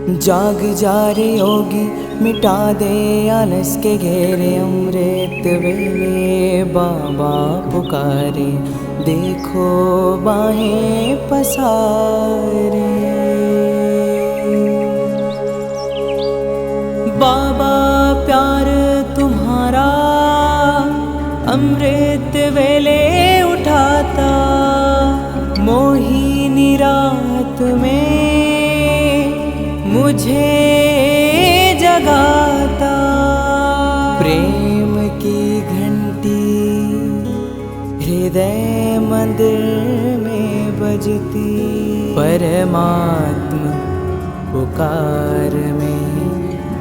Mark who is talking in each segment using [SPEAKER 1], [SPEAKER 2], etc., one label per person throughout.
[SPEAKER 1] जाग जा रे योगी, मिटा दे आलस के घेरे। अमृत वेले बाबा पुकारे, देखो बाहें पसारे। बाबा प्यार तुम्हारा अमृत वेले उठाता, मोहिनी रात में मुझे जगाता। प्रेम की घंटी हृदय मंदिर में बजती, परमात्मा पुकार में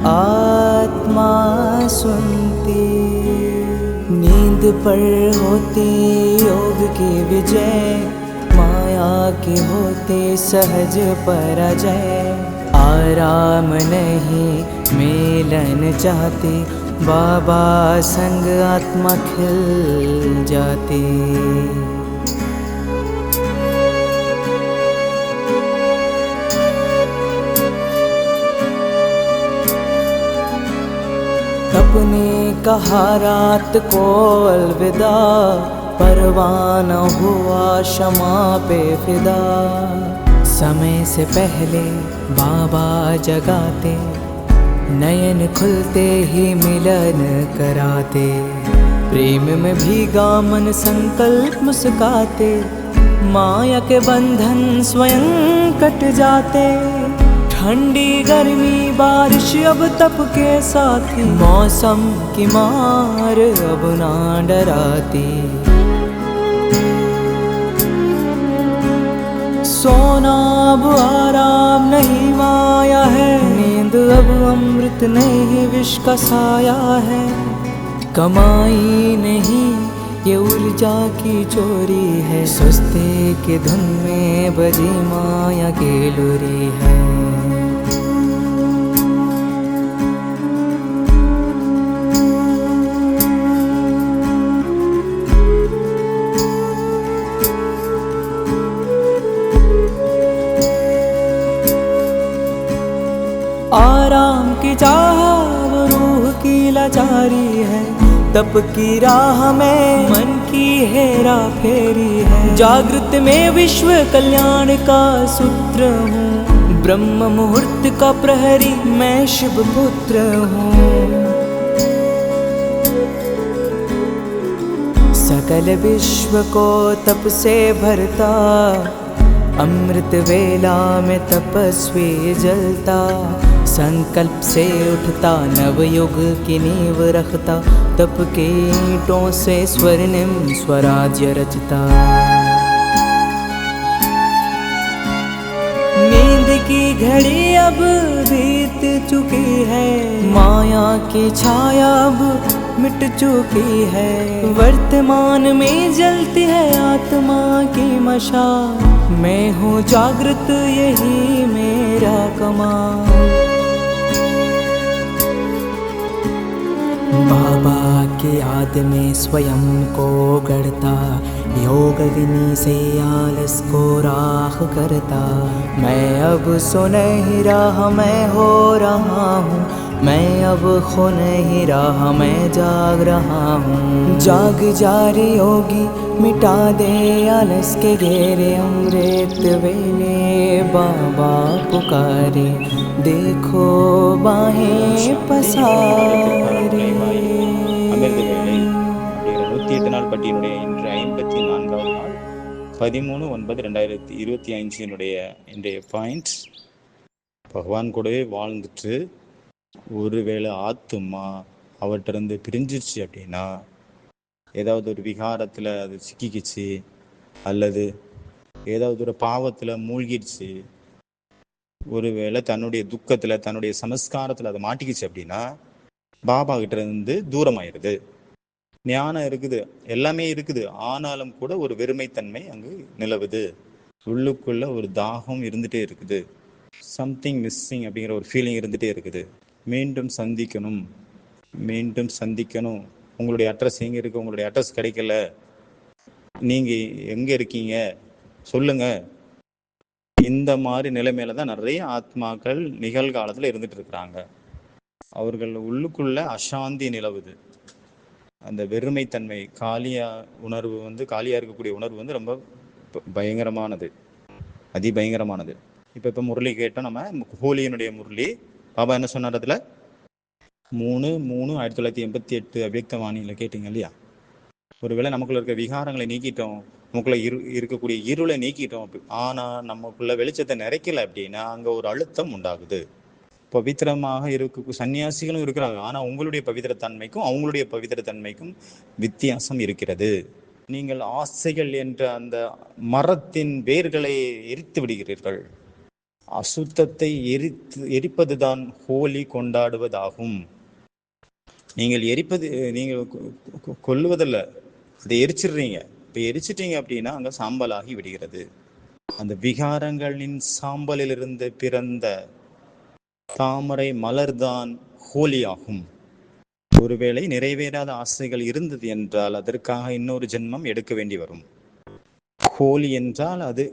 [SPEAKER 1] आत्मा सुनती। नींद पर होती योग की विजय, माया के होते सहज पराजय। आराम नहीं मिलन चाहती, बाबा संग आत्मा खिल जाती। अपने कहा रात को अलविदा, परवाना हुआ क्षमा पे फिदा। समय से पहले बाबा जगाते, नयन खुलते ही मिलन कराते। प्रेम में भीगा मन संकल्प मुस्काते, माया के बंधन स्वयं कट जाते। ठंडी गर्मी बारिश अब तप के साथी, मौसम की मार अब ना डराती। सोना अब आराम नहीं माया है, नींद अब अमृत नहीं विष का साया है। कमाई नहीं ये ऊर्जा की चोरी है, सुस्ती की धुन में बजी माया की लुरी है। आराम की चाह वो रूह की लाचारी है, तप की राह में मन की हेरा फेरी है। जागृत में विश्व कल्याण का सूत्र हूँ, ब्रह्म मुहूर्त का प्रहरी मैं शिव पुत्र हूँ। सकल विश्व को तप से भरता, अमृत वेला में तपस्वी जलता। संकल्प से उठता नवयुग की नींव रखता, तप के ईंटों से स्वर्णिम स्वराज्य रचता। नींद की घड़ी अब बीत चुकी है, माया की छाया अब मिट चुकी है। वर्तमान में जलती है आत्मा की मशाल, मैं हूँ जागृत यही मेरा कमाल। बाबा की याद में स्वयं को गढ़ता, योग अग्नि से आलस को राख करता। मैं अब सो नहीं रहा मैं हो रहा हूँ, मैं अब खो नहीं रहा मैं जाग रहा हूँ। जाग जा रे योगी, मिटा दे आलस के घेरे। अमृत वेले बाबा पुकारे, देखो बाहें पसारे।
[SPEAKER 2] அமிர்த வேலை 108 நாள் பட்டியலுடைய இன்று 54வது நாள் 13/9/2025 இன்றைய பாயிண்ட். பகவான் கூடவே வாழ்ந்துட்டு ஒருவேளை ஆத்துமா அவற்றிருந்து பிரிஞ்சிருச்சு அப்படின்னா, ஏதாவது ஒரு விகாரத்தில் அது சிக்கிக்கிச்சு அல்லது ஏதாவது ஒரு பாவத்தில் மூழ்கிடுச்சு, ஒருவேளை தன்னுடைய துக்கத்தில் தன்னுடைய சமஸ்காரத்தில் அதை மாட்டிக்கிச்சு அப்படின்னா பாபா கிட்ட இருந்து தூரமாயிருது. ஞானம் இருக்குது, எல்லாமே இருக்குது, ஆனாலும் கூட ஒரு வெறுமைத்தன்மை அங்கு நிலவுது. உள்ளுக்குள்ள ஒரு தாகம் இருந்துட்டே இருக்குது, சம்திங் மிஸ்ஸிங் அப்படிங்கிற ஒரு ஃபீலிங் இருந்துட்டே இருக்குது. மீண்டும் சந்திக்கணும், மீண்டும் சந்திக்கணும். உங்களுடைய அட்ரஸ் எங்கே இருக்குது, உங்களுடைய அட்ரஸ் கிடைக்கல, நீங்கள் எங்கே இருக்கீங்க சொல்லுங்க, இந்த மாதிரி நிலைமையில தான் நிறைய ஆத்மாக்கள் நிகழ்காலத்தில் இருந்துட்டு இருக்கிறாங்க. அவர்கள் உள்ளுக்குள்ள அசாந்தி நிலவுது. அந்த வெறுமைத்தன்மை, காலியா உணர்வு காலியா இருக்கக்கூடிய உணர்வு ரொம்ப பயங்கரமானது, அதிபயங்கரமானது. இப்போ முரளி கேட்டோம், நம்ம ஹோலியினுடைய முரளி. பாபா என்ன சொன்னார் அதில்? 3/3/1988 அவ்யக்த வாணியில் கேட்டீங்க இல்லையா? ஒருவேளை நமக்குள்ள இருக்க விகாரங்களை நீக்கிட்டோம், நமக்குள்ள இருக்கக்கூடிய இருளை நீக்கிட்டோம், ஆனால் நமக்குள்ள வெளிச்சத்தை நிறைக்கல அப்படின்னா அங்கே ஒரு அழுத்தம் உண்டாகுது. பவித்திரமாக இருக்க சன்னியாசிகளும் இருக்கிறாங்க, ஆனால் உங்களுடைய பவித்திரத்தன்மைக்கும் அவங்களுடைய பவித்திரத்தன்மைக்கும் வித்தியாசம் இருக்கிறது. நீங்கள் ஆசைகள் என்ற அந்த மரத்தின் வேர்களை எரித்து விடுகிறீர்கள். அசுத்தத்தை எரிப்பதுதான் ஹோலி கொண்டாடுவதாகும். நீங்கள் எரிப்பது, நீங்கள் கொல்லுவதில்ல, அதை எரிச்சிடுறீங்க. இப்போ எரிச்சிட்டீங்க அப்படின்னா அங்கே சாம்பலாகி விடுகிறது. அந்த விகாரங்களின் சாம்பலிலிருந்து பிறந்த தாமரை மலர்தான் ஹோலி ஆகும். ஒருவேளை நிறைவேறாத ஆசைகள் இருந்தது என்றால் அதற்காக இன்னொரு ஜென்மம் எடுக்க வேண்டி வரும். ஹோலி என்றால் அது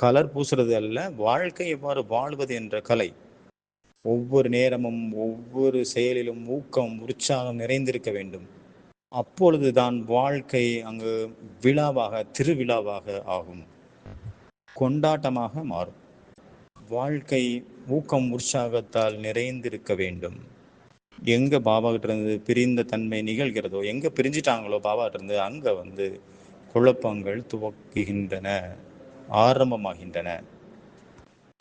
[SPEAKER 2] கலர் பூசுறது அல்ல, வாழ்க்கை எவ்வாறு வாழ்வது என்ற கலை. ஒவ்வொரு நேரமும் ஒவ்வொரு செயலிலும் ஊக்கம், உற்சாகம் நிறைந்திருக்க வேண்டும். அப்பொழுதுதான் வாழ்க்கை அங்கு விழாவாக, திருவிழாவாக ஆகும், கொண்டாட்டமாக மாறும். வாழ்க்கை ஊக்கம், உற்சாகத்தால் நிறைந்திருக்க வேண்டும். எங்க பாபா கிட்ட இருந்து பிரிந்த தன்மை நிகழ்கிறதோ, எங்க பிரிஞ்சிட்டாங்களோ பாபா கிட்ட இருந்து, அங்க குழப்பங்கள் துவக்குகின்றன, ஆரம்பமாகின்றன.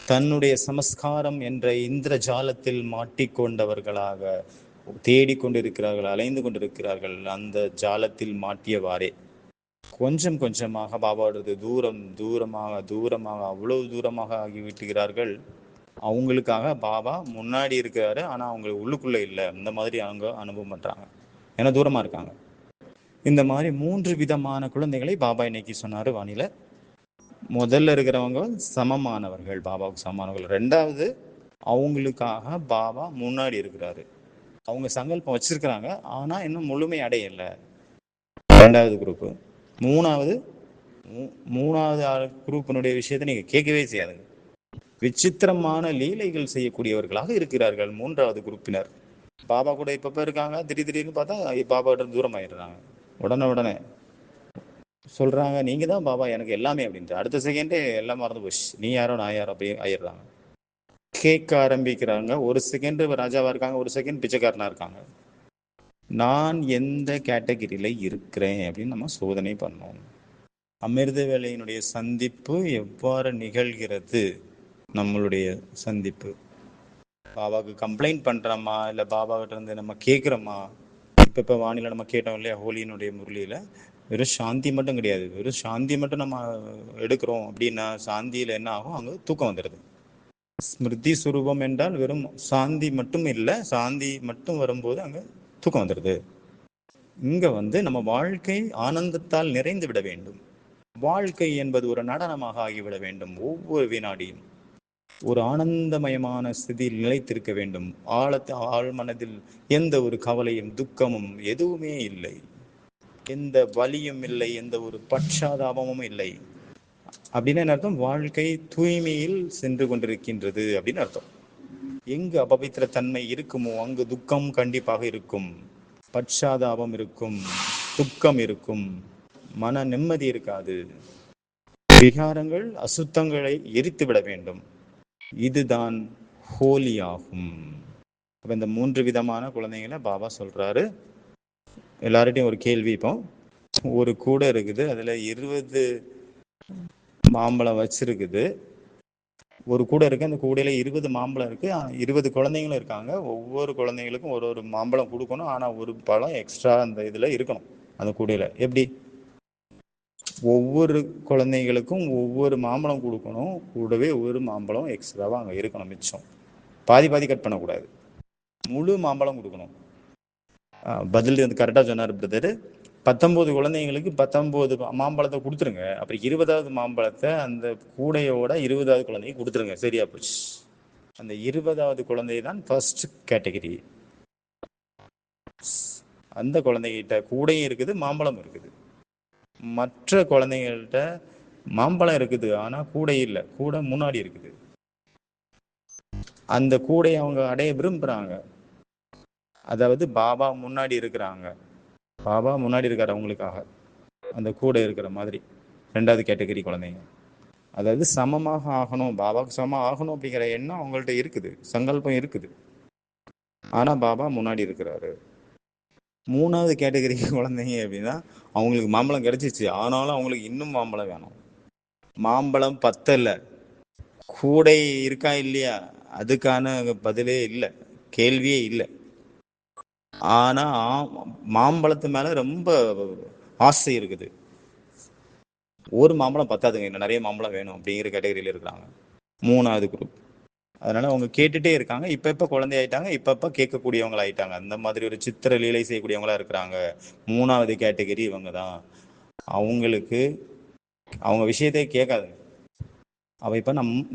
[SPEAKER 2] தன்னுடைய சமஸ்காரம் என்ற இந்திர ஜாலத்தில் மாட்டிக்கொண்டவர்களாக தேடிக்கொண்டிருக்கிறார்கள், அலைந்து கொண்டிருக்கிறார்கள். அந்த ஜாலத்தில் மாட்டியவாறே கொஞ்சம் கொஞ்சமாக பாபாவோடது தூரமாக அவ்வளவு தூரமாக ஆகிவிட்டுகிறார்கள். அவங்களுக்காக பாபா முன்னாடி இருக்கிறாரு, ஆனால் அவங்களுக்கு உள்ளுக்குள்ளே இல்லை. அந்த மாதிரி அவங்க அனுபவம் பண்ணுறாங்க, ஏன்னா தூரமாக இருக்காங்க. இந்த மாதிரி 3 விதமான குழந்தைகளை பாபா இன்னைக்கு சொன்னார் வானிலை. முதல்ல இருக்கிறவங்க சமமானவர்கள், பாபாவுக்கு சமமானவர்கள். 2வது, அவங்களுக்காக பாபா முன்னாடி இருக்கிறாரு. அவங்க சங்கல்பம் வச்சிருக்கிறாங்க, ஆனால் இன்னும் முழுமை அடையலை. 2வது குரூப்பு. 3வது குரூப்பினுடைய விஷயத்தை நீங்கள் கேட்கவே செய்யாதுங்க. விசித்திரமான லீலைகள் செய்யக்கூடியவர்களாக இருக்கிறார்கள் 3வது குரூப்பினர். பாபா கூட இப்ப இருக்காங்க, திடீர்னு பார்த்தா பாபா கிட்ட தூரம் ஆயிடுறாங்க. உடனே சொல்றாங்க, நீங்க தான் பாபா எனக்கு எல்லாமே அப்படின்ட்டு. அடுத்த செகண்டே எல்லாம் மறந்து போச்சு, நீ யாரோ நான் யாரோ அப்படியே ஆயிடுறாங்க. கேட்க ஆரம்பிக்கிறாங்க. ஒரு செகண்ட் ராஜாவா இருக்காங்க, ஒரு செகண்ட் பிச்சைக்காரனா இருக்காங்க. நான் எந்த கேட்டகரியில இருக்கிறேன் அப்படின்னு நம்ம சோதனை பண்ணோம். அமிர்த வேளையினுடைய சந்திப்பு எவ்வாறு நிகழ்கிறது? நம்மளுடைய சந்திப்பு பாபாவுக்கு கம்ப்ளைண்ட் பண்றோமா, இல்லை பாபா கிட்ட இருந்து நம்ம கேட்குறோமா? இப்போ வானிலை நம்ம கேட்டோம் இல்லையா, ஹோலியினுடைய முரளியில வெறும் சாந்தி மட்டும் கிடையாது. வெறும் சாந்தி மட்டும் நம்ம எடுக்கிறோம் அப்படின்னா சாந்தியில் என்ன ஆகும்? அங்கே தூக்கம் வந்துடுது. ஸ்மிருதி சுரூபம் என்றால் வெறும் சாந்தி மட்டும் இல்லை, சாந்தி மட்டும் வரும்போது அங்கே தூக்கம் வந்துடுது. இங்கே நம்ம வாழ்க்கை ஆனந்தத்தால் நிறைந்து விட வேண்டும். வாழ்க்கை என்பது ஒரு நடனமாக ஆகிவிட வேண்டும். ஒவ்வொரு வினாடியும் ஒரு ஆனந்தமயமான ஸ்திதியில் நிலைத்திருக்க வேண்டும். ஆழ்மனதில் எந்த ஒரு கவலையும் துக்கமும் எதுவுமே இல்லை, எந்த வலியும் இல்லை, எந்த ஒரு பட்சாதாபமும் இல்லை. அப்படின்னு அர்த்தம், வாழ்க்கை தூய்மையில் சென்று கொண்டிருக்கின்றது அப்படின்னு அர்த்தம். எங்கு அபவித்திர தன்மை இருக்குமோ அங்கு துக்கம் கண்டிப்பாக இருக்கும், பட்சாதாபம் இருக்கும், துக்கம் இருக்கும், மன நிம்மதி இருக்காது. விகாரங்கள், அசுத்தங்களை எரித்து விட வேண்டும். இதுதான் ஹோலி ஆகும். அப்ப இந்த 3 விதமான குழந்தைங்களை பாபா சொல்றாரு. எல்லார்ட்டையும் ஒரு கேள்வி. இப்போ ஒரு கூடை இருக்குது, அதுல 20 மாம்பழம் வச்சிருக்குது. ஒரு கூடை இருக்கு, அந்த கூடையில 20 மாம்பழம் இருக்கு, 20 குழந்தைங்களும் இருக்காங்க. ஒவ்வொரு குழந்தைங்களுக்கும் ஒரு மாம்பழம் கொடுக்கணும், ஆனா ஒரு பழம் எக்ஸ்ட்ரா அந்த இதுல இருக்கணும் அந்த கூடையில. எப்படி? ஒவ்வொரு குழந்தைங்களுக்கும் ஒவ்வொரு மாம்பழம் கொடுக்கணும், கூடவே ஒரு மாம்பழம் எக்ஸ்ட்ராவாக அங்கே இருக்கணும். மிச்சம் பாதி கட் பண்ணக்கூடாது, முழு மாம்பழம் கொடுக்கணும். பதில் கரெக்டாக சொன்னார் பிரதர். 19 குழந்தைங்களுக்கு 19 மாம்பழத்தை கொடுத்துருங்க. அப்புறம் 20வது மாம்பழத்தை அந்த கூடையோட 20வது குழந்தைக்கு கொடுத்துருங்க. சரியா போச்சு. அந்த 20வது குழந்தை தான் ஃபர்ஸ்ட் கேட்டகரி. அந்த குழந்தைகிட்ட கூடையும் இருக்குது, மாம்பழம் இருக்குது. மற்ற குழந்தைங்கள்ட்ட மாம்பழம் இருக்குது, ஆனா கூடை இல்லை, கூடை முன்னாடி இருக்குது. அந்த கூடையை அவங்க அடைய விரும்புறாங்க. அதாவது பாபா முன்னாடி இருக்கிறாங்க, பாபா முன்னாடி இருக்காரு அவங்களுக்காக, அந்த கூடை இருக்கிற மாதிரி. 2வது கேட்டகரி குழந்தைங்க. அதாவது சமமாக ஆகணும், பாபாவுக்கு சமம் ஆகணும் அப்படிங்கிற எண்ணம் அவங்கள்ட்ட இருக்குது, சங்கல்பம் இருக்குது. ஆனா பாபா முன்னாடி இருக்கிறாரு. 3வது கேட்டகரி குழந்தைங்க அப்படின்னா, அவங்களுக்கு மாம்பழம் கிடைச்சிச்சு, ஆனாலும் அவங்களுக்கு இன்னும் மாம்பழம் வேணும். மாம்பழம் பத்தல, கூடை இருக்கா இல்லையா அதுக்கான பதிலே இல்லை, கேள்வியே இல்லை. ஆனா மாம்பழத்து மேல ரொம்ப ஆசை இருக்குது. ஒரு மாம்பழம் பத்தாதுங்க, இன்னும் நிறைய மாம்பழம் வேணும் அப்படிங்கிற கேட்டகரியில இருக்கிறாங்க 3வது குரூப். அதனால அவங்க கேட்டுட்டே இருக்காங்க. இப்ப குழந்தை ஆயிட்டாங்க, இப்ப கேட்கக்கூடியவங்களா ஆயிட்டாங்க. அந்த மாதிரி ஒரு சித்திர லீலை செய்யக்கூடியவங்களா இருக்கிறாங்க. 3வது கேட்டகரி இவங்க தான். அவங்களுக்கு அவங்க விஷயத்தை கேட்காது. அவ இப்ப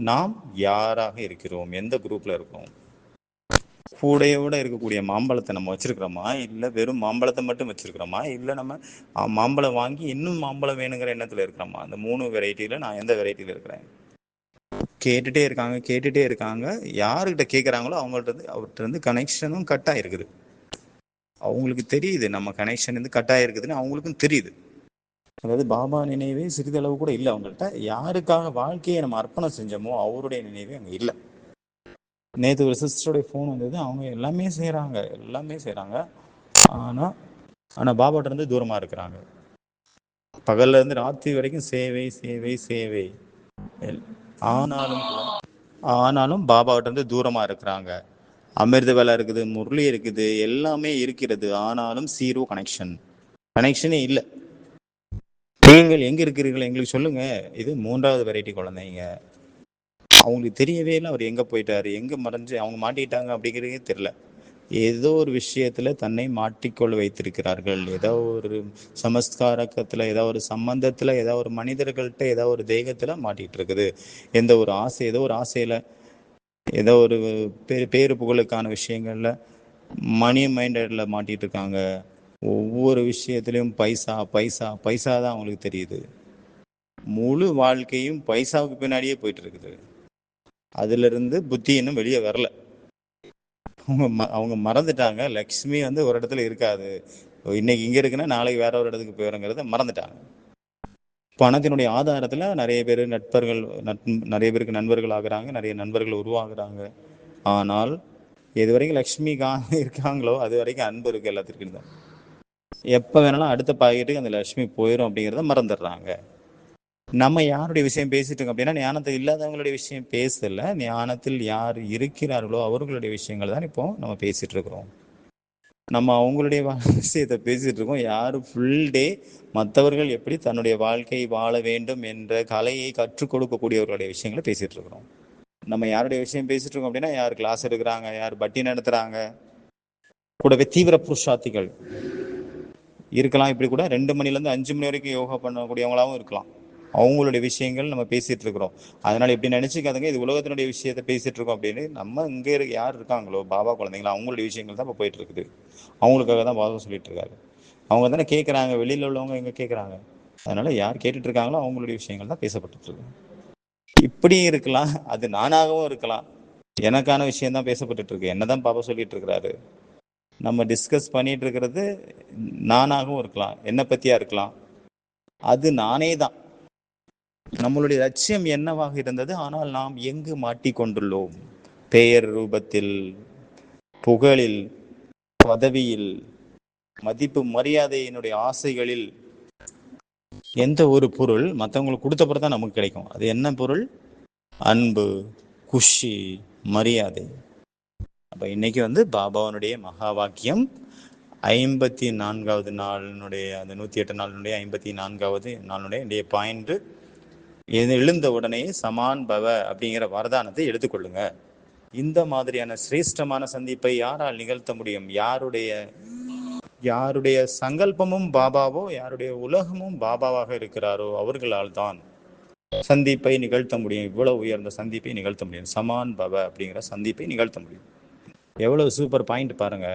[SPEAKER 2] நாம் யாராக இருக்கிறோம், எந்த குரூப்ல இருக்கோம், கூடையோட இருக்கக்கூடிய மாம்பழத்தை நம்ம வச்சிருக்கிறோமா, இல்ல வெறும் மாம்பழத்தை மட்டும் வச்சிருக்கிறோமா, இல்ல நம்ம மாம்பழம் வாங்கி இன்னும் மாம்பழம் வேணுங்கிற எண்ணத்துல இருக்கிறோமா? அந்த 3 வெரைட்டியில நான் எந்த வெரைட்டியில இருக்கிறேன்? கேட்டுட்டே இருக்காங்க. யாருக்கிட்ட கேட்குறாங்களோ அவர்கிட்ட இருந்து கனெக்ஷனும் கட் ஆயிருக்குது. அவங்களுக்கு தெரியுது நம்ம கனெக்ஷன் வந்து கட் ஆயிருக்குதுன்னு அவங்களுக்கும் தெரியுது. அதாவது பாபா நினைவே சிறிதளவு கூட இல்லை அவங்கள்ட்ட. யாருக்காக வாழ்க்கையை நம்ம அர்ப்பணம் செஞ்சோமோ அவருடைய நினைவே அங்கே இல்லை. நேற்று ஒரு சிஸ்டருடைய ஃபோன் வந்தது, அவங்க எல்லாமே செய்கிறாங்க, ஆனால் பாபாட்ட இருந்து தூரமாக இருக்கிறாங்க. பகல்ல இருந்து ராத்திரி வரைக்கும் சேவை சேவை சேவை, ஆனாலும் பாபாட்ட இருந்து தூரமா இருக்கிறாங்க. அமிர்த வேலை இருக்குது, முரளி இருக்குது, எல்லாமே இருக்கிறது, ஆனாலும் ஜீரோ கனெக்ஷனே இல்லை. நீங்கள் எங்க இருக்கிறீர்கள் எங்களுக்கு சொல்லுங்க. இது 3வது வெரைட்டி குழந்தைங்க. அவங்களுக்கு தெரியவே இல்லை அவர் எங்க போயிட்டாரு, எங்க மறைஞ்சு அவங்க மாட்டிக்கிட்டாங்க அப்படிங்கிறதே தெரியல. ஏதோ ஒரு விஷயத்துல தன்னை மாட்டிக்கொள்ள வைத்திருக்கிறார்கள். ஏதோ ஒரு சமஸ்காரத்துல, ஏதோ ஒரு சம்பந்தத்துல, ஏதோ ஒரு மனிதர்கள்ட்ட, ஏதோ ஒரு தெய்வத்துல மாட்டிட்டு இருக்குது. எந்த ஒரு ஆசை, ஏதோ ஒரு ஆசையில, ஏதோ ஒரு பேரு புகழுக்கான விஷயங்கள்ல மணி மைண்டட்ல மாட்டிட்டு இருக்காங்க. ஒவ்வொரு விஷயத்திலையும் பைசா பைசா பைசா தான் அவங்களுக்கு தெரியுது. முழு வாழ்க்கையும் பைசாவுக்கு பின்னாடியே போயிட்டு இருக்குது. அதுல இருந்து புத்தி இன்னும் வெளியே வரல. அவங்க மறந்துட்டாங்க லக்ஷ்மி வந்து ஒரு இடத்துல இருக்காது, இன்னைக்கு இங்க இருக்குன்னா நாளைக்கு வேற ஒரு இடத்துக்கு போயிருங்கிறத மறந்துட்டாங்க. பணத்தினுடைய ஆதாரத்துல நிறைய பேர் நிறைய பேருக்கு நண்பர்கள் ஆகுறாங்க, நிறைய நண்பர்கள் உருவாகுறாங்க. ஆனால் எது வரைக்கும் லக்ஷ்மி இருக்காங்களோ அது வரைக்கும் அன்பு இருக்கு எல்லாத்திற்கும் தான். எப்ப வேணாலும் அடுத்த பாக்கெட்டுக்கு அந்த லட்சுமி போயிடும் அப்படிங்கிறத மறந்துடுறாங்க. நம்ம யாருடைய விஷயம் பேசிட்டு இருக்கோம் அப்படின்னா, ஞானத்தில் இல்லாதவங்களுடைய விஷயம் பேசல, ஞானத்தில் யார் இருக்கிறார்களோ அவர்களுடைய விஷயங்கள் தான் இப்போ நம்ம பேசிட்டு இருக்கிறோம். நம்ம அவங்களுடைய விஷயத்தை பேசிட்டு இருக்கோம். யாரு ஃபுல் டே மற்றவர்கள் எப்படி தன்னுடைய வாழ்க்கை வாழ வேண்டும் என்ற கலையை கற்றுக் கொடுக்கக்கூடியவர்களுடைய விஷயங்களை பேசிட்டு இருக்கிறோம். நம்ம யாருடைய விஷயம் பேசிட்டு இருக்கோம் அப்படின்னா, யார் கிளாஸ் எடுக்கிறாங்க, யார் பட்டி நடத்துறாங்க, கூடவே தீவிர புருஷார்த்திகள் இருக்கலாம். இப்படி கூட 2 மணிலேருந்து 5 மணி வரைக்கும் யோகா பண்ணக்கூடியவங்களாவும் இருக்கலாம். அவங்களுடைய விஷயங்கள் நம்ம பேசிட்டு இருக்கிறோம். அதனால எப்படி நினைச்சுக்காதுங்க இது உலகத்தினுடைய விஷயத்த பேசிட்டு இருக்கோம் அப்படின்னு. நம்ம இங்கே யார் இருக்காங்களோ பாபா குழந்தைங்களா அவங்களுடைய விஷயங்கள் தான் இப்போ போயிட்டு இருக்குது. அவங்களுக்காக தான் பாபா சொல்லிட்டு இருக்காரு. அவங்க தானே கேட்குறாங்க, வெளியில உள்ளவங்க எங்க கேட்குறாங்க. அதனால யார் கேட்டுட்டு இருக்காங்களோ அவங்களுடைய விஷயங்கள் தான் பேசப்பட்டு இருக்கு. இப்படியும் இருக்கலாம், அது நானாகவும் இருக்கலாம். எனக்கான விஷயம் தான் பேசப்பட்டு இருக்கு, என்னதான் பாபா சொல்லிட்டு இருக்கிறாரு. நம்ம டிஸ்கஸ் பண்ணிட்டு இருக்கிறது நானாகவும் இருக்கலாம், என்னை பத்தியா இருக்கலாம், அது நானே தான். நம்மளுடைய லட்சியம் என்னவாக இருந்தது, ஆனால் நாம் எங்கு மாட்டிக்கொண்டுள்ளோம்? பெயர் ரூபத்தில், புகழில், பதவியில், மதிப்பு மரியாதையினுடைய ஆசைகளில். எந்த ஒரு பொருள் மற்றவங்களுக்கு கொடுத்த பிறகு தான் நமக்கு கிடைக்கும். அது என்ன பொருள்? அன்பு, குஷி, மரியாதை. அப்ப இன்னைக்கு வந்து பாபாவனுடைய மகா வாக்கியம் 54வது நாளினுடைய அந்த 108 நாளினுடைய 54வது நாளினுடைய பாயிண்ட், எழுந்த உடனே சமான் பவ அப்படிங்கிற வரதானத்தை எடுத்துக்கொள்ளுங்க. இந்த மாதிரியான சிரேஷ்டமான சந்திப்பை யாரால் நிகழ்த்த முடியும்? யாருடைய சங்கல்பமும் பாபாவோ, யாருடைய உலகமும் பாபாவாக இருக்கிறாரோ அவர்களால் தான் சந்திப்பை நிகழ்த்த முடியும். இவ்வளவு உயர்ந்த சந்திப்பை நிகழ்த்த முடியும். சமான் பவ அப்படிங்கிற சந்திப்பை நிகழ்த்த முடியும். எவ்வளவு சூப்பர் பாயிண்ட் பாருங்க.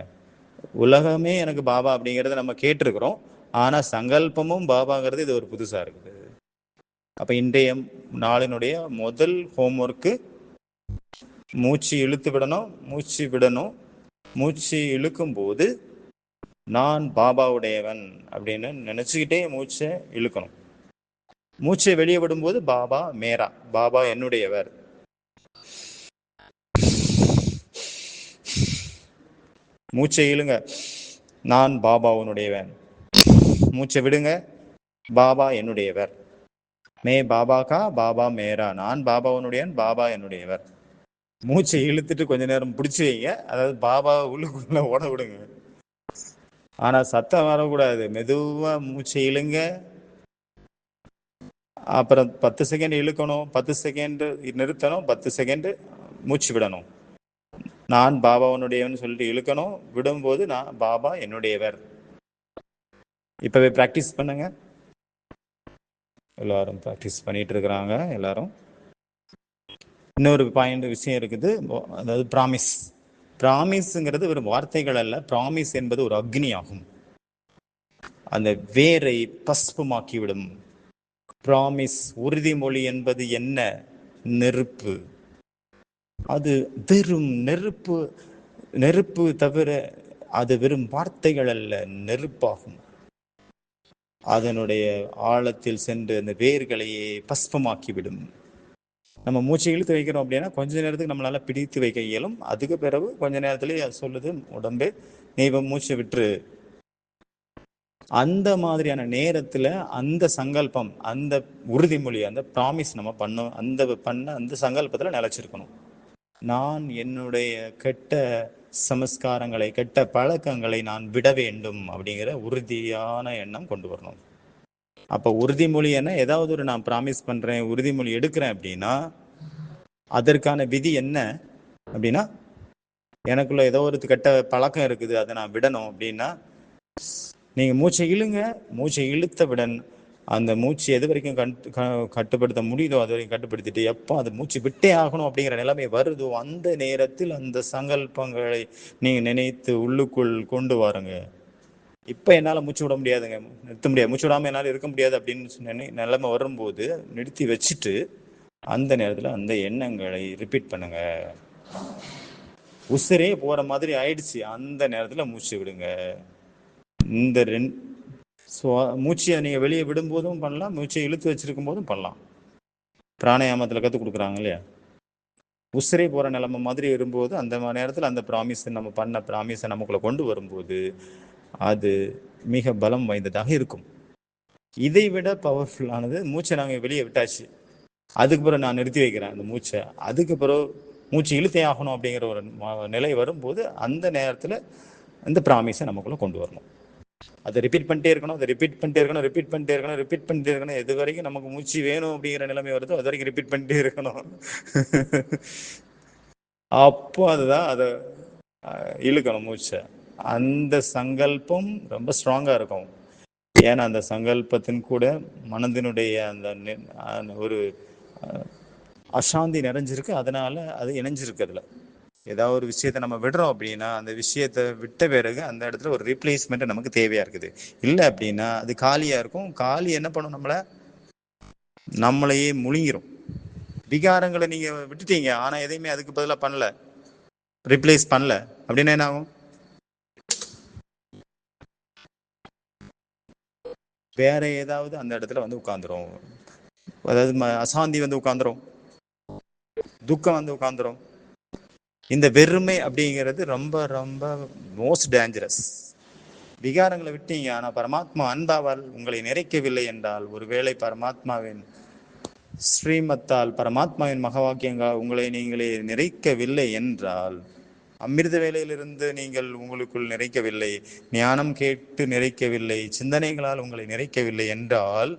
[SPEAKER 2] உலகமே எனக்கு பாபா அப்படிங்கிறத நம்ம கேட்டிருக்கிறோம், ஆனா சங்கல்பமும் பாபாங்கிறது இது ஒரு புதுசா இருக்குது. அப்போ இன்றைய நாளினுடைய முதல் ஹோம்ஒர்க்கு மூச்சு இழுத்து விடணும், மூச்சு விடணும். மூச்சு இழுக்கும் போது நான் பாபாவுடையவன் அப்படின்னு நினச்சிக்கிட்டே மூச்சை இழுக்கணும். மூச்சை வெளியே விடும்போது பாபா மேரா, பாபா என்னுடையவர். மூச்சை இழுங்க, நான் பாபாவுனுடையவன். மூச்சை விடுங்க, பாபா என்னுடையவர். மே பாபா கா, பாபா மேரா. நான் பாபாவுனுடையவன், பாபா என்னுடையவர். மூச்சை இழுத்துட்டு கொஞ்ச நேரம் பிடிச்சி வைங்க, அதாவது பாபா உள்ளுக்குள்ள ஓட விடுங்க. ஆனால் சத்தம் வரக்கூடாது. மெதுவாக மூச்சை இழுங்க, அப்புறம் 10 செகண்ட் இழுக்கணும், 10 செகண்ட் நிறுத்தணும், 10 செகண்ட் மூச்சு விடணும். நான் பாபாவுனுடையவன் சொல்லிட்டு இழுக்கணும், விடும்போது நான் பாபா என்னுடையவர். இப்பவே ப்ராக்டிஸ் பண்ணுங்க. எல்லாரும் ப்ராக்டிஸ் பண்ணிட்டு இருக்கிறாங்க. எல்லாரும் இன்னொரு விஷயம் இருக்குது, அதாவது ப்ராமிஸ். ப்ராமிஸ்ங்கிறது ஒரு வார்த்தைகள் அல்ல. ப்ராமிஸ் என்பது ஒரு அக்னி ஆகும். அந்த வேரை பஸ்பமாக்கிவிடும். ப்ராமிஸ், உறுதிமொழி என்பது என்ன? நெருப்பு. அது வெறும் நெருப்பு. நெருப்பு தவிர அது வெறும் வார்த்தைகள் அல்ல, நெருப்பாகும். அதனுடைய ஆழத்தில் சென்று அந்த வேர்களையே பஸ்பமாக்கிவிடும். நம்ம மூச்சை இழுத்து வைக்கிறோம் அப்படின்னா கொஞ்ச நேரத்துக்கு நம்மளால பிடித்து வைக்க இயலும். அதுக்கு பிறகு கொஞ்ச நேரத்திலேயே அது சொல்லுது, உடம்பே நீ மூச்சை விட்டுரு. அந்த மாதிரியான நேரத்துல அந்த சங்கல்பம், அந்த உறுதிமொழி, அந்த ப்ராமிஸ் நம்ம அந்த சங்கல்பத்துல நிலைச்சிருக்கணும். நான் என்னுடைய கெட்ட சமஸ்காரங்களை, கெட்ட பழக்கங்களை நான் விட வேண்டும் அப்படிங்கிற உறுதியான எண்ணம் கொண்டு வரணும். அப்போ உறுதிமொழி என்ன? ஏதாவது ஒரு நான் ப்ராமிஸ் பண்றேன், உறுதிமொழி எடுக்கிறேன் அப்படின்னா அதற்கான விதி என்ன அப்படின்னா, எனக்குள்ள ஏதோ ஒரு கெட்ட பழக்கம் இருக்குது, அதை நான் விடணும் அப்படின்னா நீங்க மூச்சை இழுங்க. மூச்சை இழுத்தவுடன் அந்த மூச்சு எது வரைக்கும் கட்டுப்படுத்த முடியுதோ அது வரைக்கும் கட்டுப்படுத்திட்டு, எப்போ அது மூச்சு விட்டே ஆகணும் அப்படிங்கிற நிலைமை வருதோ அந்த நேரத்தில் அந்த சங்கல்பங்களை நீங்க நினைத்து உள்ளுக்குள் கொண்டு வாருங்க. இப்போ என்னால் மூச்சு விட முடியாதுங்க, நிறுத்த முடியாது, மூச்சு விடாமல் என்னால் இருக்க முடியாது அப்படின்னு நிலைமை வரும்போது நிறுத்தி வச்சுட்டு அந்த நேரத்தில் அந்த எண்ணங்களை ரிப்பீட் பண்ணுங்க. உசுரே போற மாதிரி ஆயிடுச்சு, அந்த நேரத்தில் மூச்சு விடுங்க. இந்த மூச்சையை நீங்க வெளியே விடும்போதும் பண்ணலாம், மூச்சை இழுத்து வச்சிருக்கும் போதும் பண்ணலாம். பிராணாயாமத்தில் கற்றுக் கொடுக்குறாங்க இல்லையா, உசுரே போற நிலைமை மாதிரி வரும்போது அந்த நேரத்தில் அந்த ப்ராமிஸ், நம்ம பண்ண ப்ராமிஸை நமக்குள்ள கொண்டு வரும்போது அது மிக பலம் வாய்ந்ததாக இருக்கும். இதை விட பவர்ஃபுல்லானது மூச்சை நாங்கள் வெளியே விட்டாச்சு, அதுக்கு பிறகு நான் நிறுத்தி வைக்கிறேன் அந்த மூச்சை, அதுக்கு பிறகு மூச்சு இழுத்தே ஆகணும் அப்படிங்கிற ஒரு நிலை வரும்போது அந்த நேரத்தில் இந்த ப்ராமிஸை நமக்குள்ள கொண்டு வரணும். அதை ரிப்பீட் பண்ணிட்டே இருக்கணும், அதை ரிப்பீட் பண்ணிட்டே இருக்கணும், ரிப்பீட் பண்ணிட்டே இருக்கணும், ரிப்பீட் பண்ணிட்டே இருக்கணும். எது வரைக்கும் நமக்கு மூச்சு வேணும் அப்படிங்கிற நிலைமை வருதோ அது வரைக்கும் ரிப்பீட் பண்ணிட்டே இருக்கணும். அப்போ அதுதான் அதை இழுக்கணும் மூச்சை. அந்த சங்கல்பம் ரொம்ப ஸ்ட்ராங்காக இருக்கும். ஏன்னா அந்த சங்கல்பத்தின் கூட மனதினுடைய அந்த ஒரு அசாந்தி நிறைஞ்சிருக்கு, அதனால அது இணைஞ்சிருக்கு. அதில் ஏதாவது ஒரு விஷயத்தை நம்ம விடுறோம் அப்படின்னா அந்த விஷயத்தை விட்ட பிறகு அந்த இடத்துல ஒரு ரீப்ளேஸ்மெண்ட் நமக்கு தேவையா இருக்குது. இல்லை அப்படின்னா அது காலியா இருக்கும். காலி என்ன பண்ணும்? நம்மளையே முழுங்கிரும். விகாரங்களை நீங்க விட்டுட்டீங்க, ஆனா எதையுமே அதுக்கு பதிலாக பண்ணல, ரீப்ளேஸ் பண்ணல அப்படின்னா என்ன ஆகும்? வேற ஏதாவது அந்த இடத்துல வந்து உட்கார்ந்துரும். அதாவது அசாந்தி வந்து உட்கார்ந்துரும், துக்கம் வந்து உட்கார்ந்துரும். இந்த வெறுமை அப்படிங்கிறது ரொம்ப ரொம்ப மோஸ்ட் டேஞ்சரஸ். விகாரங்களை விட்டீங்க, ஆனா பரமாத்மா அன்பாவால் உங்களை நிறைக்கவில்லை என்றால், ஒருவேளை பரமாத்மாவின் ஸ்ரீமத்தால், பரமாத்மாவின் மகவாக்கியங்கள் உங்களை நீங்களே நிறைக்கவில்லை என்றால், அமிர்த வேலையிலிருந்து நீங்கள் உங்களுக்குள் நிறைக்கவில்லை, ஞானம் கேட்டு நிறைக்கவில்லை, சிந்தனைகளால் உங்களை நிறைக்கவில்லை என்றால்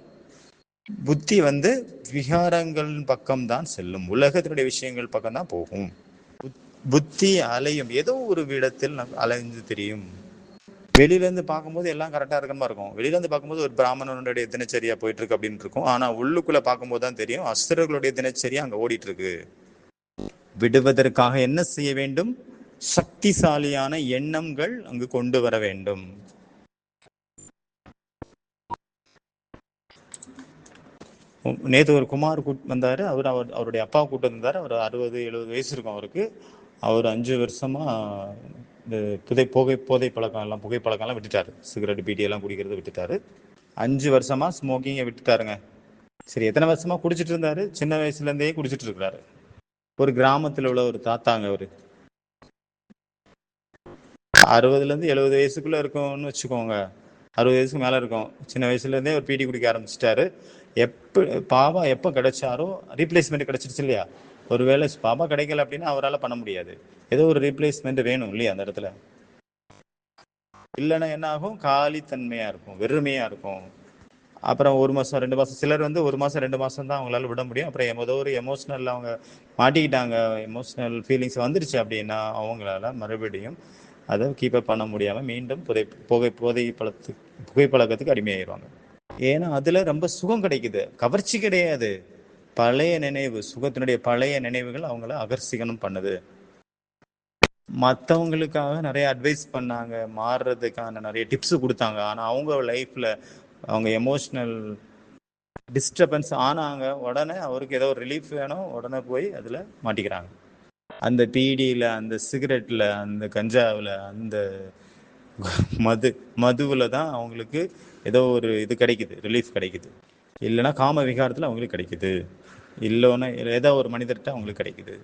[SPEAKER 2] புத்தி வந்து விகாரங்கள் பக்கம்தான் செல்லும், உலகத்தினுடைய விஷயங்கள் பக்கம்தான் போகும். புத்தி அலையும், ஏதோ ஒரு இடத்தில் அலைந்து தெரியும். வெளியிலேருந்து பார்க்கும்போது எல்லாம் கரெக்டாக இருக்கிற மாதிரி இருக்கும். வெளியிலேருந்து பார்க்கும்போது ஒரு பிராமணனுடைய தினச்சரியா போயிட்டு இருக்கு அப்படின்னு இருக்கும். ஆனால் உள்ளுக்குள்ள பார்க்கும்போது தான் தெரியும் அசுரர்களுடைய தினச்சரியா அங்கே ஓடிட்டு இருக்கு. விடுவதற்காக என்ன செய்ய வேண்டும்? சக்திசாலியான எண்ணங்கள் அங்கு கொண்டு வர வேண்டும். நேற்று ஒரு குமார் வந்தார். அவருடைய அப்பா கூட்டு வந்தார். அவர் 60-70 வயசு இருக்கும் அவருக்கு. அவர் 5 வருஷமாக இந்த புகைப்பழக்கம்லாம் விட்டுட்டாரு. சிகரெட் பீடி எல்லாம் குடிக்கிறத விட்டுட்டாரு. 5 வருஷமாக ஸ்மோக்கிங்கை விட்டுட்டாருங்க. சரி, எத்தனை வருஷமாக குடிச்சிட்டு இருந்தாரு? சின்ன வயசுலேருந்தே குடிச்சிட்டு இருக்கிறாரு. ஒரு கிராமத்தில் உள்ள ஒரு தாத்தாங்க. அவர் 60-70 வயசுக்குள்ளே இருக்கும்னு வச்சுக்கோங்க. 60 வயசுக்கு மேலே இருக்கும். சின்ன வயசுலேருந்தே ஒரு பீடி குடிக்க ஆரம்பிச்சிட்டாரு. எப்போ கிடைச்சாரோ ரீப்ளேஸ்மெண்ட் கிடைச்சிருச்சு இல்லையா? ஒருவேளை பாபா கிடைக்கல அப்படின்னா அவரால் பண்ண முடியாது. ஏதோ ஒரு ரீப்ளேஸ்மெண்ட் வேணும் இல்லையா அந்த இடத்துல? இல்லைன்னா என்ன ஆகும்? காலித்தன்மையாக இருக்கும், வெறுமையாக இருக்கும். அப்புறம் 1 மாதம் 2 மாதம், சிலர் 1 மாதம் 2 மாதம் தான் அவங்களால விட முடியும். அப்புறம் ஏதோ ஒரு எமோஷ்னல் அவங்க மாட்டிக்கிட்டாங்க, எமோஷ்னல் ஃபீலிங்ஸ் வந்துருச்சு அப்படின்னா அவங்களால மறுபடியும் அதை கீப்பப் பண்ண முடியாமல் மீண்டும் புகைப்பழக்கத்துக்கு அடிமையாயிருவாங்க. ஏன்னா அதுல ரொம்ப சுகம் கிடைக்குது, கவர்ச்சி கிடையாது. பழைய நினைவு, சுகத்தினுடைய பழைய நினைவுகள் அவங்கள ஆகர்ஷிக்கணும் பண்ணுது. மற்றவங்களுக்காக நிறைய அட்வைஸ் பண்ணாங்க, மாறுறதுக்கான நிறைய டிப்ஸ் கொடுத்தாங்க. ஆனால் அவங்க லைஃப்ல அவங்க எமோஷ்னல் டிஸ்டர்பன்ஸ் ஆனாங்க. உடனே அவருக்கு ஏதோ ஒரு ரிலீஃப் வேணும், உடனே போய் அதில் மாட்டிக்கிறாங்க. அந்த பீடியில், அந்த சிகரெட்டில், அந்த கஞ்சாவில், அந்த மதுவில் தான் அவங்களுக்கு ஏதோ ஒரு இது கிடைக்குது, ரிலீஃப் கிடைக்குது. இல்லைன்னா காம விகாரத்தில் அவங்களுக்கு கிடைக்குது. இல்லைன்னா ஏதோ ஒரு மனிதர்கிட்ட அவங்களுக்கு கிடைக்குது.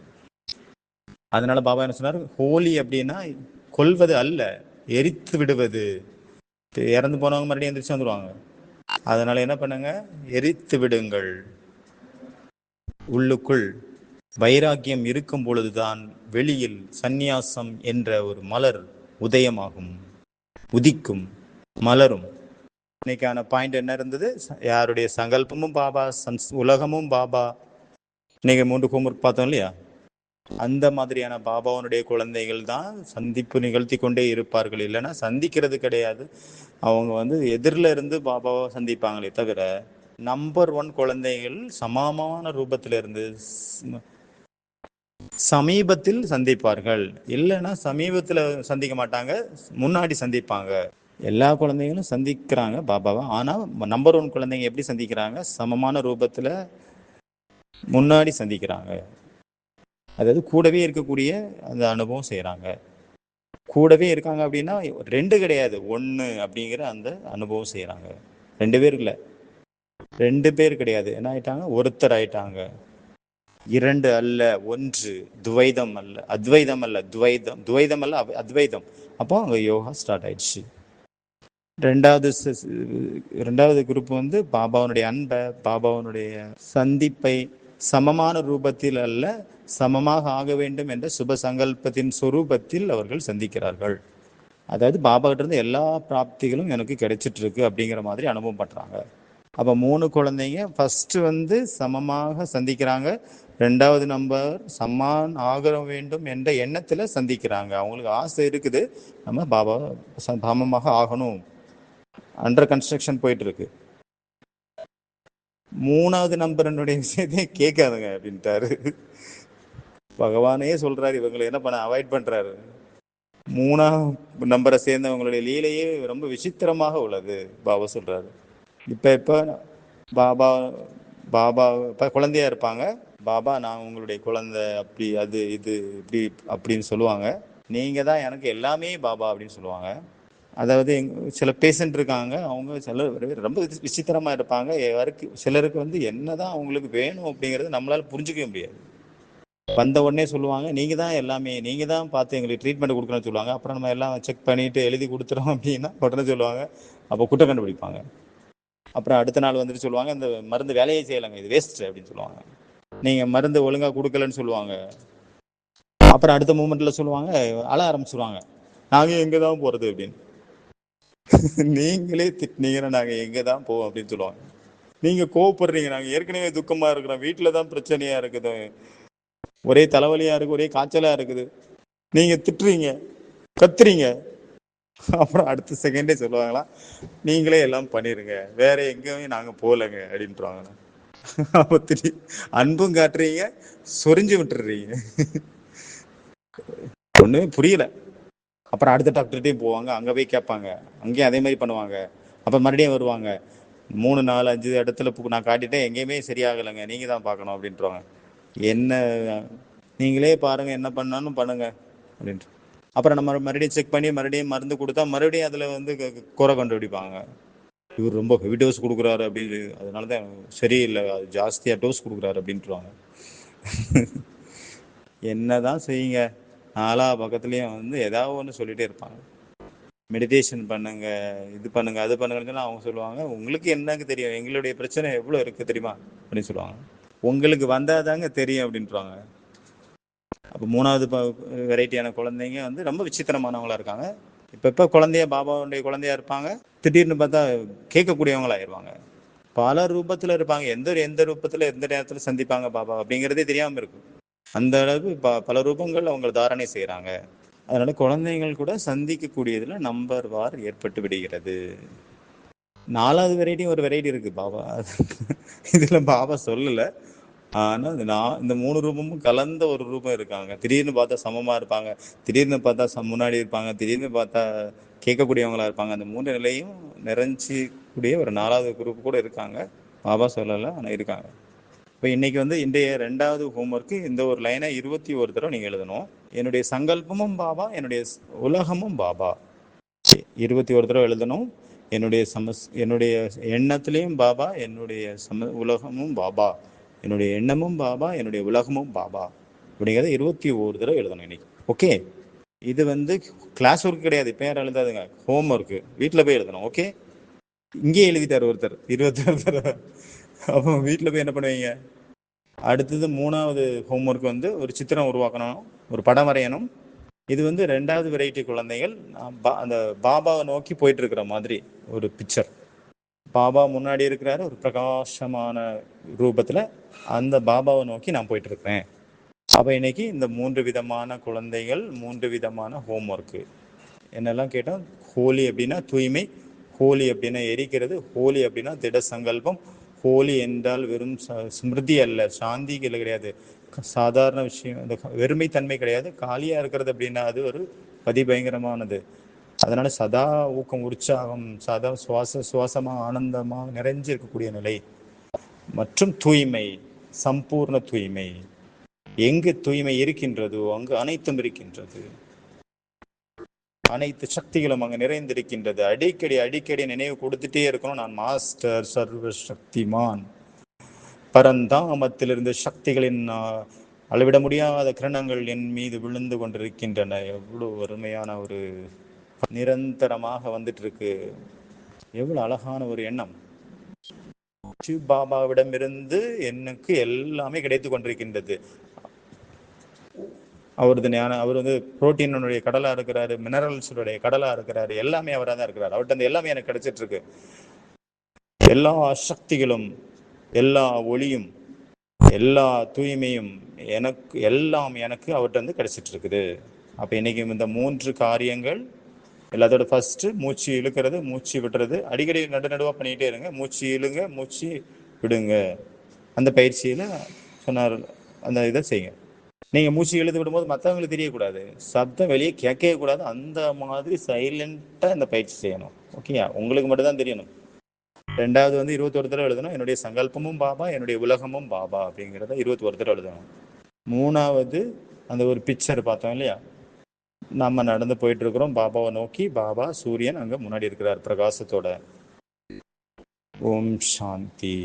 [SPEAKER 2] அதனால பாபா என்ன சொன்னார்? ஹோலி அப்படின்னா கொல்வது அல்ல, எரித்து விடுவது. இறந்து போனவங்க மறுபடியும் எந்திரிச்சு வந்துடுவாங்க. அதனால என்ன பண்ணுங்க? எரித்து விடுங்கள். உள்ளுக்குள் வைராக்கியம் இருக்கும் பொழுதுதான் வெளியில் சந்நியாசம் என்ற ஒரு மலர் உதயமாகும், உதிக்கும், மலரும். இன்னைக்கான பாயிண்ட் என்ன இருந்தது? யாருடைய சங்கல்பமும் பாபா, உலகமும் பாபா. இன்னைக்கு 3 ஹோம்ஒர்க் பார்த்தோம் இல்லையா? அந்த மாதிரியான பாபாவனுடைய குழந்தைகள் தான் சந்திப்பு நிகழ்த்தி கொண்டே இருப்பார்கள். இல்லைன்னா சந்திக்கிறது கிடையாது. அவங்க எதிரில் இருந்து பாபாவை சந்திப்பாங்களே தவிர, நம்பர் 1 குழந்தைகள் சமமான ரூபத்திலிருந்து சமீபத்தில் சந்திப்பார்கள். இல்லைன்னா சமீபத்தில் சந்திக்க மாட்டாங்க, முன்னாடி சந்திப்பாங்க. எல்லா குழந்தைகளும் சந்திக்கிறாங்க பாபாவை. ஆனால் நம்பர் 1 குழந்தைங்க எப்படி சந்திக்கிறாங்க? சமமான ரூபத்தில் முன்னாடி சந்திக்கிறாங்க. அதாவது கூடவே இருக்கக்கூடிய அந்த அனுபவம் செய்கிறாங்க. கூடவே இருக்காங்க அப்படின்னா 2 கிடையாது, 1 அப்படிங்கிற அந்த அனுபவம் செய்கிறாங்க. 2 பேர் இல்லை, 2 பேர் கிடையாது. என்ன ஆயிட்டாங்க? ஒருத்தர் ஆயிட்டாங்க. 2 அல்ல, 1. துவைதம் அல்ல, அத்வைதம் அல்ல, துவைதம். துவைதம் அல்ல, அத்வைதம். அப்போ அங்கே யோகா ஸ்டார்ட் ஆயிடுச்சு. ரெண்டாவது குரூப் பாபாவனுடைய அன்பை, பாபாவனுடைய சந்திப்பை சமமான ரூபத்தில் அல்ல, சமமாக ஆக வேண்டும் என்ற சுப சங்கல்பத்தின் சொரூபத்தில் அவர்கள் சந்திக்கிறார்கள். அதாவது பாபா கிட்ட இருந்து எல்லா பிராப்திகளும் எனக்கு கிடைச்சிட்டு இருக்கு அப்படிங்கிற மாதிரி அனுபவம் பண்றாங்க. அப்ப 3 குழந்தைங்க ஃபர்ஸ்ட் சமமாக சந்திக்கிறாங்க. 2வது நம்பர் சமான் ஆக வேண்டும் என்ற எண்ணத்துல சந்திக்கிறாங்க. அவங்களுக்கு ஆசை இருக்குது, நம்ம பாபா சமமாக ஆகணும். அண்டர் கன்ஸ்ட்ரக்ஷன் போயிட்டு இருக்கு. 3வது நம்பரனுடைய விஷயத்தையே கேட்காதுங்க அப்படின்ட்டாரு. பகவானே சொல்றாரு, இவங்களை என்ன பண்ண அவாய்ட் பண்றாரு. 3ஆம் நம்பரை சேர்ந்தவங்களுடைய லீலையே ரொம்ப விசித்திரமாக உள்ளது பாபா சொல்றாரு. இப்ப பாபா பாபா இப்ப குழந்தையா இருப்பாங்க. பாபா நான் உங்களுடைய குழந்தை, அப்படி அது இது இப்படி அப்படின்னு சொல்லுவாங்க. நீங்க தான் எனக்கு எல்லாமே பாபா அப்படின்னு சொல்லுவாங்க. அதாவது சில பேஷண்ட் இருக்காங்க, அவங்க சிலர் ரொம்ப விசித்திரமா இருப்பாங்க. சிலருக்கு என்னதான் அவங்களுக்கு வேணும் அப்படிங்கிறது நம்மளால புரிஞ்சுக்கவே முடியாது. வந்த உடனே சொல்லுவாங்க, நீங்க தான் எல்லாமே, நீங்க தான் பார்த்து எங்களுக்கு ட்ரீட்மெண்ட் கொடுக்கணும்னு சொல்லுவாங்க. அப்புறம் நம்ம எல்லாம் செக் பண்ணிட்டு எழுதி கொடுத்துறோம் அப்படின்னா உடனே சொல்லுவாங்க, அப்போ குற்றம் கண்டுபிடிப்பாங்க. அப்புறம் அடுத்த நாள் சொல்லுவாங்க, இந்த மருந்து வேலையே செய்யலைங்க, இது வேஸ்ட் அப்படின்னு சொல்லுவாங்க. நீங்க மருந்து ஒழுங்கா கொடுக்கலன்னு சொல்லுவாங்க. அப்புறம் அடுத்த மூமெண்ட்ல சொல்லுவாங்க, அழ ஆரம்பிச்சிருவாங்க, நாங்க எங்க தான் போறது அப்படின்னு. நீங்களே திட்டினீங்கன்னா நாங்க எங்க தான் போவோம் அப்படின்னு சொல்லுவாங்க. நீங்க கோவப்படுறீங்க, நாங்க ஏற்கனவே துக்கமா இருக்கிறோம், வீட்டுலதான் பிரச்சனையா இருக்குது, ஒரே தலைவலியா இருக்கு, ஒரே காய்ச்சலா இருக்குது, நீங்க திட்டுறீங்க, கத்துறீங்க. அப்புறம் அடுத்த செகண்டே சொல்லுவாங்களா, நீங்களே எல்லாம் பண்ணிருங்க, வேற எங்கேயும் நாங்க போலங்க அப்படின்ட்டுருவாங்க. அப்ப அன்பும் காட்டுறீங்க, சொரிஞ்சு விட்டுறீங்க. ஒண்ணுமே புரியல. அப்புறம் அடுத்த டாக்டர்கிட்டையும் போவாங்க, அங்க போய் கேட்பாங்க, அங்கேயும் அதே மாதிரி பண்ணுவாங்க. அப்ப மறுபடியும் வருவாங்க, 3 4 5 இடத்துல நான் காட்டிட்டேன், எங்கேயுமே சரியாகலைங்க, நீங்க தான் பார்க்கணும் அப்படின்ட்டுருவாங்க. என்ன நீங்களே பாருங்க, என்ன பண்ணாலும் பண்ணுங்க அப்படின்ட்டு. அப்புறம் நம்ம மறுபடியும் செக் பண்ணி மறுபடியும் மருந்து கொடுத்தா மறுபடியும் அதில் வந்து குறை கண்டுபிடிப்பாங்க. இவர் ரொம்ப ஹெவி டோஸ் கொடுக்குறாரு அப்படின்னு, அதனால தான் சரியில்லை, அது ஜாஸ்தியாக டோஸ் கொடுக்குறாரு அப்படின்ட்டுருவாங்க. என்னதான் செய்யுங்க, நாலா பக்கத்துலேயும் வந்து ஏதாவது ஒன்று சொல்லிகிட்டே இருப்பாங்க. மெடிடேஷன் பண்ணுங்க, இது பண்ணுங்க, அது பண்ணுங்கன்னு அவங்க சொல்லுவாங்க. உங்களுக்கு என்னங்க தெரியும், எங்களுடைய பிரச்சனை எவ்வளோ இருக்குது தெரியுமா அப்படின்னு சொல்லுவாங்க. உங்களுக்கு வந்தாதாங்க தெரியும் அப்படின்ட்டுருவாங்க. அப்போ 3வது வெரைட்டியான குழந்தைங்க வந்து ரொம்ப விசித்திரமானவங்களா இருக்காங்க. இப்போ குழந்தைய பாபாவுடைய குழந்தையா இருப்பாங்க, திடீர்னு பார்த்தா கேட்கக்கூடியவங்களாயிருவாங்க. பல ரூபத்தில் இருப்பாங்க, எந்த ரூபத்தில் எந்த நேரத்தில் சந்திப்பாங்க பாபா அப்படிங்கிறதே தெரியாமல் இருக்கும். அந்த அளவுக்கு பல ரூபங்கள் அவங்க தாரணை செய்கிறாங்க. அதனால குழந்தைகள் கூட சந்திக்கக்கூடியதுல நம்பர் வார் ஏற்பட்டு விடுகிறது. 4வது வெரைட்டியும் ஒரு வெரைட்டி இருக்கு பாபா, இதுல பாபா சொல்லல. ஆனா இந்த 3 ரூபமும் கலந்த ஒரு ரூபம் இருக்காங்க. திடீர்னு பார்த்தா சமமா இருப்பாங்க, திடீர்னு பார்த்தா முன்னாடி இருப்பாங்க, திடீர்னு பார்த்தா கேட்கக்கூடியவங்களா இருப்பாங்க. அந்த 3 நிலையும் நிறைஞ்சி கூடிய ஒரு 4வது குரூப் கூட இருக்காங்க. பாபா சொல்லலை, ஆனால் இருக்காங்க. இப்போ இன்னைக்கு வந்து இன்றைய 2வது ஹோம்ஒர்க்கு இந்த ஒரு லைனை 21 தடவை நீங்கள் எழுதணும். என்னுடைய சங்கல்பமும் பாபா, என்னுடைய உலகமும் பாபா. 21 தடவை எழுதணும். என்னுடைய எண்ணத்திலையும் பாபா, என்னுடைய உலகமும் பாபா, என்னுடைய எண்ணமும் பாபா, என்னுடைய உலகமும் பாபா அப்படிங்கிறத 21 தடவை எழுதணும் இன்னைக்கு. ஓகே, இது வந்து கிளாஸ் ஒர்க் கிடையாது, இப்போ யாரும் எழுதாதுங்க, ஹோம் ஒர்க்கு, வீட்டில் போய் எழுதணும். ஓகே, இங்கேயே எழுதிட்டார் ஒருத்தர் 21 தடவை. அப்போ வீட்டில் போய் என்ன பண்ணுவீங்க? அடுத்தது 3வது ஹோம்ஒர்க் வந்து ஒரு சித்திரம் உருவாக்கணும், ஒரு படம் வரையணும். இது வந்து 2வது வெரைட்டி குழந்தைகள் அந்த பாபாவை நோக்கி போயிட்டு இருக்கிற மாதிரி ஒரு பிக்சர். பாபா முன்னாடி இருக்கிறாரு ஒரு பிரகாசமான ரூபத்தில், அந்த பாபாவை நோக்கி நான் போயிட்டு இருக்கிறேன். அப்போ இன்னைக்கு இந்த 3 விதமான குழந்தைகள், 3 விதமான ஹோம்ஒர்க்கு என்னெல்லாம் கேட்டால், ஹோலி அப்படின்னா தூய்மை, ஹோலி அப்படின்னா எரிக்கிறது, ஹோலி அப்படின்னா திட சங்கல்பம், ஹோலி என்றால் வெறும் ஸ்மிருதி அல்ல, சாந்தி கிடையாது, சாதாரண விஷயம், அந்த வெறுமைத்தன்மை கிடையாது, காலியா இருக்கிறது அப்படின்னா அது ஒரு பதிபயங்கரமானது. அதனால சதா ஊக்கம், உற்சாகம், சதா சுவாசமா ஆனந்தமா நிறைஞ்சு இருக்கக்கூடிய நிலை மற்றும் தூய்மை, சம்பூர்ண தூய்மை. எங்கு தூய்மை இருக்கின்றதோ அங்கு அனைத்தும் இருக்கின்றது, அனைத்து சக்திகளும் அங்கு நிறைந்திருக்கின்றது. அடிக்கடி நினைவு கொடுத்துட்டே இருக்கணும், நான் மாஸ்டர், சர்வ சக்திமான், பரந்தாமத்திலிருந்து சக்திகளின் அளவிட முடியாத கிரணங்கள் என் மீது விழுந்து கொண்டிருக்கின்றன. எவ்வளவு அருமையான ஒரு நிரந்தரமாக வந்துட்டு இருக்கு, எவ்வளவு அழகான ஒரு எண்ணம். பாபாவிடமிருந்து எனக்கு எல்லாமே கிடைத்து கொண்டிருக்கின்றது. அவர் வந்து புரோட்டீனுடைய கடலா இருக்கிறாரு, மினரல்ஸுடைய கடலா இருக்கிறாரு, எல்லாமே அவராக தான் இருக்கிறார். அவர்கிட்ட எல்லாமே எனக்கு கிடைச்சிட்டு இருக்கு. எல்லா சக்திகளும், எல்லா ஒளியும், எல்லா தூய்மையும் எல்லாம் எனக்கு அவர்கிட்ட வந்து கிடைச்சிட்டு இருக்குது. அப்போ இன்னைக்கு இந்த 3 காரியங்கள் எல்லாத்தோட ஃபர்ஸ்ட் மூச்சு இழுக்கிறது, மூச்சு விடுறது, அடிக்கடி நடுவா பண்ணிக்கிட்டே இருங்க. மூச்சு இழுங்க, மூச்சு விடுங்க. அந்த பயிற்சியில சொன்னார், அந்த இதை செய்யுங்க. நீங்க மூச்சு இழுத்து விடும்போது மற்றவங்களுக்கு தெரியக்கூடாது, சப்தம் வெளியே கேட்கவே கூடாது, அந்த மாதிரி சைலண்டா இந்த பயிற்சி செய்யணும். ஓகேயா, உங்களுக்கு மட்டும்தான் தெரியணும். 2வது வந்து 21 தடவை எழுதணும், என்னுடைய சங்கல்பமும் பாபா, என்னுடைய உலகமும் பாபா அப்படிங்கிறத 21 தடவை எழுதணும். 3வது அந்த ஒரு பிக்சர் பார்த்தோம் இல்லையா, நம்ம நடந்து போயிட்டு இருக்கிறோம் பாபாவை நோக்கி, பாபா சூரியன் அங்க முன்னாடி இருக்கிறார் பிரகாசத்தோட. ஓம் சாந்தி.